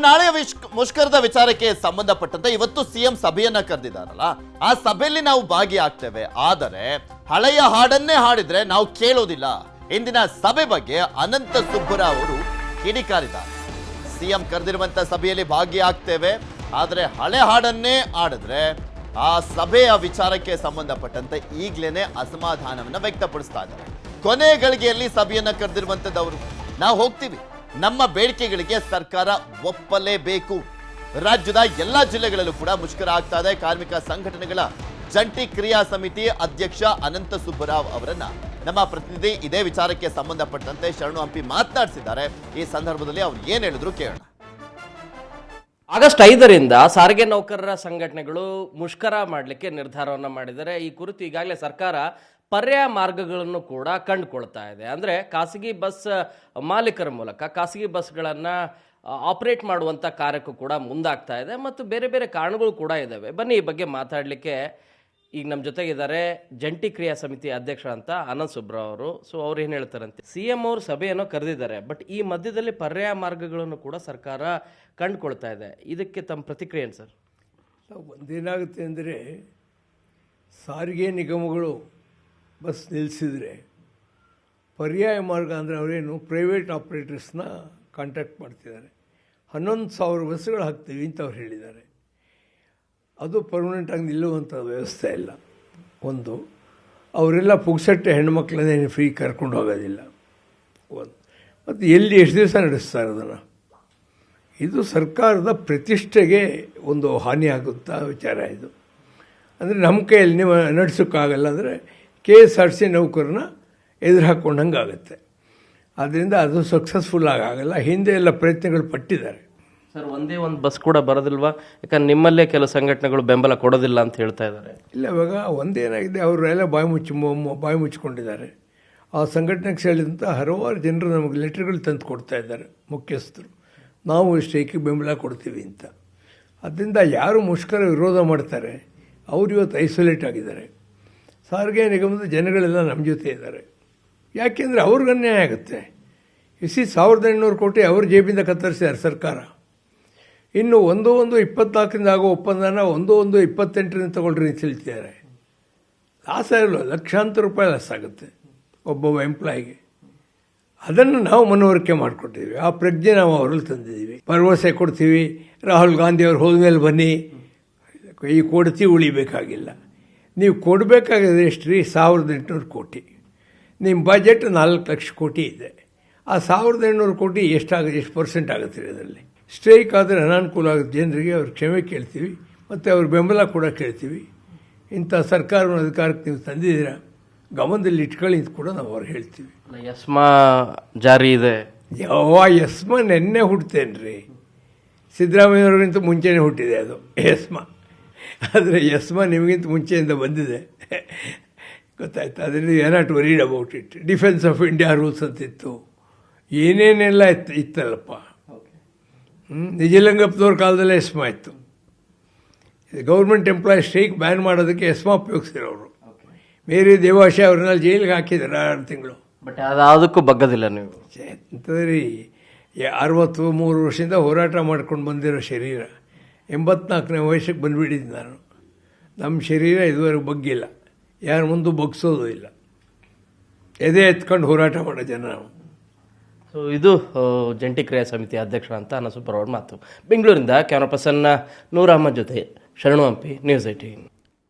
ನಾಳೆ ಮುಷ್ಕರದ ವಿಚಾರಕ್ಕೆ ಸಂಬಂಧಪಟ್ಟಂತೆ ಇವತ್ತು ಸಿಎಂ ಸಭೆಯನ್ನ ಕರೆದಿದ್ದಾರಲ್ಲ, ಆ ಸಭೆಯಲ್ಲಿ ನಾವು ಭಾಗಿಯಾಗ್ತೇವೆ. ಆದರೆ ಹಳೆಯ ಹಾಡನ್ನೇ ಹಾಡಿದ್ರೆ ನಾವು ಕೇಳೋದಿಲ್ಲ. ಇಂದಿನ ಸಭೆ ಬಗ್ಗೆ ಅನಂತ ಸುಬ್ಬರಾವ್ ಅವರು ಕಿಡಿಕಾರಿದ್ದಾರೆ. ಸಿಎಂ ಕರೆದಿರುವಂತ ಸಭೆಯಲ್ಲಿ ಭಾಗಿಯಾಗ್ತೇವೆ, ಆದರೆ ಹಳೆ ಹಾಡನ್ನೇ ಆಡಿದ್ರೆ ಆ ಸಭೆಯ ವಿಚಾರಕ್ಕೆ ಸಂಬಂಧಪಟ್ಟಂತೆ ಈಗಲೇನೆ ಅಸಮಾಧಾನವನ್ನ ವ್ಯಕ್ತಪಡಿಸ್ತಾ ಇದ್ದಾರೆ. ಕೊನೆ ಗಳಿಗೆಯಲ್ಲಿ ಸಭೆಯನ್ನ ಕರೆದಿರುವಂತದ್ದವರು, ನಾವು ಹೋಗ್ತೀವಿ, ನಮ್ಮ ಬೇಡಿಕೆಗಳಿಗೆ ಸರ್ಕಾರ ಒಪ್ಪಲೇಬೇಕು. ರಾಜ್ಯದ ಎಲ್ಲಾ ಜಿಲ್ಲೆಗಳಲ್ಲೂ ಕೂಡ ಮುಷ್ಕರ ಆಗ್ತಾ ಇದೆ. ಕಾರ್ಮಿಕ ಸಂಘಟನೆಗಳ ಜಂಟಿ ಕ್ರಿಯಾ ಸಮಿತಿ ಅಧ್ಯಕ್ಷ ಅನಂತ ಸುಬ್ಬರಾವ್ ಅವರನ್ನ ನಮ್ಮ ಪ್ರತಿನಿಧಿ ಇದೇ ವಿಚಾರಕ್ಕೆ ಸಂಬಂಧಪಟ್ಟಂತೆ ಶರಣು ಹಂಪಿ ಮಾತನಾಡಿಸಿದ್ದಾರೆ. ಈ ಸಂದರ್ಭದಲ್ಲಿ ಅವ್ರು ಏನ್ ಹೇಳಿದ್ರು ಕೇಳೋಣ. ಆಗಸ್ಟ್ 5ರಿಂದ ಸಾರಿಗೆ ನೌಕರರ ಸಂಘಟನೆಗಳು ಮುಷ್ಕರ ಮಾಡಲಿಕ್ಕೆ ನಿರ್ಧಾರವನ್ನು ಮಾಡಿದ್ದಾರೆ. ಈ ಕುರಿತು ಈಗಾಗಲೇ ಸರ್ಕಾರ ಪರ್ಯಾಯ ಮಾರ್ಗಗಳನ್ನು ಕೂಡ ಕಂಡುಕೊಳ್ತಾ ಇದೆ. ಅಂದರೆ ಖಾಸಗಿ ಬಸ್ ಮಾಲೀಕರ ಮೂಲಕ ಖಾಸಗಿ ಬಸ್ಗಳನ್ನು ಆಪರೇಟ್ ಮಾಡುವಂಥ ಕಾರ್ಯಕ್ಕೂ ಕೂಡ ಮುಂದಾಗ್ತಾ ಇದೆ ಮತ್ತು ಬೇರೆ ಬೇರೆ ಕಾರಣಗಳು ಕೂಡ ಇದ್ದಾವೆ. ಬನ್ನಿ ಈ ಬಗ್ಗೆ ಮಾತಾಡಲಿಕ್ಕೆ ಈಗ ನಮ್ಮ ಜೊತೆಗಿದ್ದಾರೆ ಜಂಟಿ ಕ್ರಿಯಾ ಸಮಿತಿ ಅಧ್ಯಕ್ಷ ಅಂತ ಅನಂತ ಸುಬ್ರಾವ್ ಅವರು. ಸೊ ಅವ್ರು ಏನು ಹೇಳ್ತಾರಂತೆ, CM ಅವರು ಸಭೆಯನ್ನು ಕರೆದಿದ್ದಾರೆ, ಬಟ್ ಈ ಮಧ್ಯದಲ್ಲಿ ಪರ್ಯಾಯ ಮಾರ್ಗಗಳನ್ನು ಕೂಡ ಸರ್ಕಾರ ಕಂಡುಕೊಳ್ತಾ ಇದೆ. ಇದಕ್ಕೆ ತಮ್ಮ ಪ್ರತಿಕ್ರಿಯೆ ಏನು ಸರ್? ಒಂದೇನಾಗುತ್ತೆ ಅಂದರೆ, ಸಾರಿಗೆ ನಿಗಮಗಳು ಬಸ್ ನಿಲ್ಲಿಸಿದರೆ ಪರ್ಯಾಯ ಮಾರ್ಗ ಅಂದರೆ ಅವರೇನು ಪ್ರೈವೇಟ್ ಆಪ್ರೇಟರ್ಸ್ನ ಕಾಂಟ್ಯಾಕ್ಟ್ ಮಾಡ್ತಿದ್ದಾರೆ. 11,000 ಬಸ್ಸುಗಳು ಹಾಕ್ತೀವಿ ಅಂತ ಅವ್ರು ಹೇಳಿದ್ದಾರೆ. ಅದು ಪರ್ಮನೆಂಟಾಗಿ ನಿಲ್ಲುವಂಥ ವ್ಯವಸ್ಥೆ ಇಲ್ಲ. ಒಂದು, ಅವರೆಲ್ಲ ಪುಕ್ಸಟ್ಟೆ ಹೆಣ್ಮಕ್ಳನ್ನೇನು ಫ್ರೀ ಕರ್ಕೊಂಡು ಹೋಗೋದಿಲ್ಲ. ಒಂದು, ಮತ್ತು ಎಲ್ಲಿ ಎಷ್ಟು ದಿವಸ ನಡೆಸ್ತಾರೆ ಅದನ್ನು? ಇದು ಸರ್ಕಾರದ ಪ್ರತಿಷ್ಠೆಗೆ ಒಂದು ಹಾನಿಯಾಗುವಂಥ ವಿಚಾರ ಇದು. ಅಂದರೆ ನಮ್ಮ ಕೈಯಲ್ಲಿ ನೀವು ನಡೆಸೋಕ್ಕಾಗಲ್ಲ ಅಂದರೆ KSRTC ನೌಕರನ್ನ ಎದುರು ಹಾಕ್ಕೊಂಡಂಗೆ ಆಗುತ್ತೆ. ಆದ್ದರಿಂದ ಅದು ಸಕ್ಸಸ್ಫುಲ್ ಆಗಲ್ಲ. ಹಿಂದೆ ಎಲ್ಲ ಪ್ರಯತ್ನಗಳು ಪಟ್ಟಿದ್ದಾರೆ ಸರ್. ಒಂದೇ ಒಂದು ಬಸ್ ಕೂಡ ಬರೋದಿಲ್ವಾ? ಯಾಕಂದ್ರೆ ನಿಮ್ಮಲ್ಲೇ ಕೆಲವು ಸಂಘಟನೆಗಳು ಬೆಂಬಲ ಕೊಡೋದಿಲ್ಲ ಅಂತ ಹೇಳ್ತಾ ಇದ್ದಾರೆ. ಇಲ್ಲ, ಇವಾಗ ಒಂದೇನಾಗಿದೆ, ಅವರೆಲ್ಲ ಬಾಯಿ ಮುಚ್ಕೊಂಡಿದ್ದಾರೆ. ಆ ಸಂಘಟನೆಗೆ ಸೇರಿದಂಥ ಹಲವಾರು ಜನರು ನಮಗೆ ಲೆಟರ್ಗಳು ತಂದು ಕೊಡ್ತಾ ಇದ್ದಾರೆ, ಮುಖ್ಯಸ್ಥರು, ನಾವು ಸ್ಟ್ರೈಕಿಗೆ ಬೆಂಬಲ ಕೊಡ್ತೀವಿ ಅಂತ. ಅದರಿಂದ ಯಾರು ಮುಷ್ಕರ ವಿರೋಧ ಮಾಡ್ತಾರೆ ಅವರು ಇವತ್ತು ಐಸೋಲೇಟ್ ಆಗಿದ್ದಾರೆ. ಸಾರಿಗೆ ನಿಗಮದ ಜನಗಳೆಲ್ಲ ನಮ್ಮ ಜೊತೆ ಇದ್ದಾರೆ. ಯಾಕೆಂದರೆ ಅವ್ರಿಗೆ ಅನ್ಯಾಯ ಆಗುತ್ತೆ. 1,800 ಕೋಟಿ ಅವ್ರ ಜೇಬಿಂದ ಕತ್ತರಿಸಿದ್ದಾರೆ ಸರ್ಕಾರ. ಇನ್ನು 1/1/24 ಆಗೋ ಒಪ್ಪಂದನ 1/1/28 ತಗೊಳ್ರಿ ಅಂತ ಹೇಳ್ತಿದ್ದಾರೆ. ಲಾಸ್ ಆಗಿಲ್ಲ, ಲಕ್ಷಾಂತರ ರೂಪಾಯಿ ಲಾಸ್ ಆಗುತ್ತೆ ಒಬ್ಬೊಬ್ಬ ಎಂಪ್ಲಾಯಿಗೆ. ಅದನ್ನು ನಾವು ಮನವರಿಕೆ ಮಾಡಿಕೊಟ್ಟಿದ್ದೀವಿ. ಆ ಪ್ರಜ್ಞೆ ನಾವು ಅವರಲ್ಲಿ ತಂದಿದ್ದೀವಿ. ಭರವಸೆ ಕೊಡ್ತೀವಿ, ರಾಹುಲ್ ಗಾಂಧಿ ಅವ್ರು ಹೋದ್ಮೇಲೆ ಬನ್ನಿ, ಈ ಕೊಡ್ತಿ ಉಳಿಬೇಕಾಗಿಲ್ಲ. ನೀವು ಕೊಡಬೇಕಾಗಿದೆ ಎಷ್ಟು ರೀ? 1,800 ಕೋಟಿ. ನಿಮ್ಮ ಬಜೆಟ್ 4 ಲಕ್ಷ ಕೋಟಿ ಇದೆ. ಆ 1,800 ಕೋಟಿ ಎಷ್ಟು ಪರ್ಸೆಂಟ್ ಆಗುತ್ತೆ ರೀ ಅದರಲ್ಲಿ? ಸ್ಟ್ರೈಕ್ ಆದರೆ ಅನಾನುಕೂಲ ಆಗುತ್ತೆ ಜನರಿಗೆ, ಅವ್ರ ಕ್ಷಮೆ ಕೇಳ್ತೀವಿ ಮತ್ತು ಅವ್ರ ಬೆಂಬಲ ಕೂಡ ಕೇಳ್ತೀವಿ. ಇಂಥ ಸರ್ಕಾರವನ್ನು ಅಧಿಕಾರಕ್ಕೆ ನೀವು ತಂದಿದ್ದೀರಾ, ಗಮನದಲ್ಲಿ ಇಟ್ಕೊಳ್ಳಿ ಅಂತ ಕೂಡ ನಾವು ಅವ್ರು ಹೇಳ್ತೀವಿ. ಎಸ್ಮಾ ಜಾರಿ ಇದೆ. ಎಸ್ಮಾ ನೆನ್ನೆ ಹುಡ್ತೇನೆ ರೀ, ಸಿದ್ದರಾಮಯ್ಯವ್ರಿಗಿಂತ ಮುಂಚೆನೇ ಹುಟ್ಟಿದೆ ಅದು ಎಸ್ಮಾ. ಆದರೆ ಎಸ್ಮಾ ನಿಮಗಿಂತ ಮುಂಚೆಯಿಂದ ಬಂದಿದೆ, ಗೊತ್ತಾಯ್ತು. ಅದರಿಂದ you are not worried about it. Defence of India rules ಅಂತಿತ್ತು, ಏನೇನೆಲ್ಲ ಇತ್ತಲ್ಲಪ್ಪ. ನಿಜಲಿಂಗಪ್ಪನವ್ರ ಕಾಲದಲ್ಲೇ ಎಸ್ಮಾ ಇತ್ತು. ಗೌರ್ಮೆಂಟ್ ಎಂಪ್ಲಾಯ್ ಸ್ಟ್ರೈಕ್ ಬ್ಯಾನ್ ಮಾಡೋದಕ್ಕೆ ಎಸ್ಮಾ ಉಪಯೋಗಿಸಿರೋರು. ಮೇರಿ ದೇವಾಶಿ ಅವ್ರನ್ನೆಲ್ಲ ಜೈಲಿಗೆ ಹಾಕಿದ್ದಾರೆ 6 ತಿಂಗಳು. ಬಟ್ ಅದಾವುದಕ್ಕೂ ಬಗ್ಗದಿಲ್ಲ ನೀವು. ಎಂಥದ್ರಿ, 63 ವರ್ಷದಿಂದ ಹೋರಾಟ ಮಾಡ್ಕೊಂಡು ಬಂದಿರೋ ಶರೀರ 84ನೇ ವಯಸ್ಸಿಗೆ ಬಂದುಬಿಟ್ಟಿದ್ದು ನಾನು. ನಮ್ಮ ಶರೀರ ಇದುವರೆಗೆ ಬಗ್ಗಿಲ್ಲ, ಯಾರ ಮುಂದೆ ಬಗ್ಸೋದು ಇಲ್ಲ. ಎದೆ ಎತ್ಕೊಂಡು ಹೋರಾಟ ಮಾಡೋ ಜನ ನಾವು. ಸೊ ಇದು ಜಂಟಿ ಕ್ರಿಯಾ ಸಮಿತಿ ಅಧ್ಯಕ್ಷ ಅಂತ ಅನಂತ ಸುಬ್ಬರಾವ್ ಮಾತು. ಬೆಂಗಳೂರಿಂದ ಕ್ಯಾಮರಾ ಪರ್ಸನ್ ನೂರ್ ಅಹಮದ್ ಜೊತೆ ಶರಣು ಹಂಪಿ, ನ್ಯೂಸ್ 18.